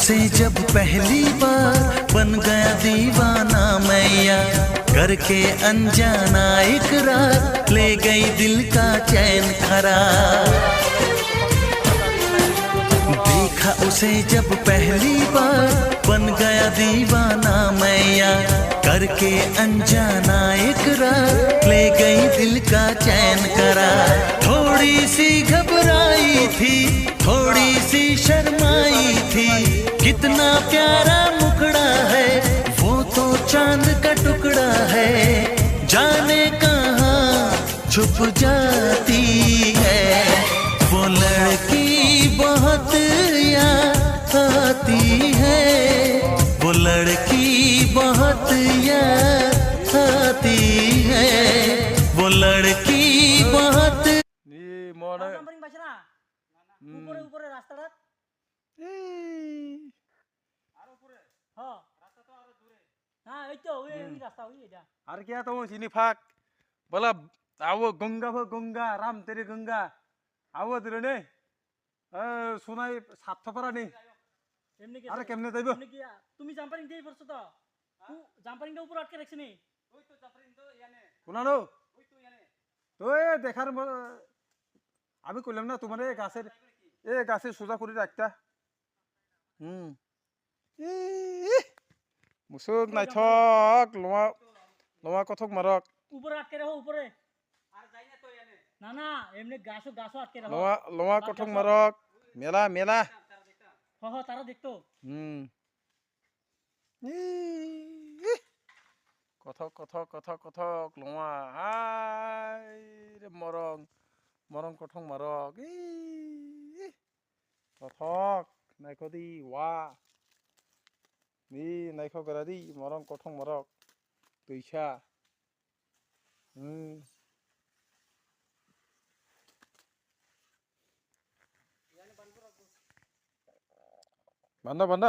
उसे जब पहली बार बन गया दीवाना मैया, करके अनजाना इकरार ले गई दिल का चैन करार। देखा उसे जब पहली बार बन गया दीवाना मैया, करके अनजाना इकरार ले गई दिल का चैन करार। थोड़ी सी घबराई थी, थोड़ी सी शर्माई थी, कितना प्यारा मुखड़ा है वो तो चांद का टुकड़ा है। जाने कहाँ छुप जाती है वो लड़की, बहुत याद आती है वो लड़की, बहुत याद आती है वो लड़की, बहुत। উপরে উপরে রাস্তাটা আর উপরে হ্যাঁ রাস্তা তো আরো দূরে না এই তো ওই রাস্তা ওই এটা আর কি তো চিনি ফাক বলা আও গঙ্গা গঙ্গা রাম তেরে গঙ্গা আও দিলে নে সোনাই সাতপাড়া নেই এমনি কি আরে কেমনে যাইব এমনি কি তুমি জাম্পারিং দিয়ে পড়ছো তো জাম্পারিংটা উপরে আটকে রাখছিনি ওই তো জাম্পারিং তো ইয়ানে শোনানো ওই তো ইয়ানে তো দেখার আমি কইলাম না তোমার এই গাছের সোজা করে রাখতা মুসুক নাইথক লোয়া লোয়া কথক মারক উপরে আটকে রাখো উপরে আর যাই না তো ইয়ানে না না এমনি গাছও আটকে রাখো লোয়া লোয়া কথক মারক মেলা মেলা হ্যাঁ তারা দেখতো কথক কথক কথক কথক লোয়া হাই রে মরং মরং কথক মারক কথক নাইখদি ওয়া নি নাইখ গরাদি মরং কথক মারক তুইছা বান্ধ বান্ধ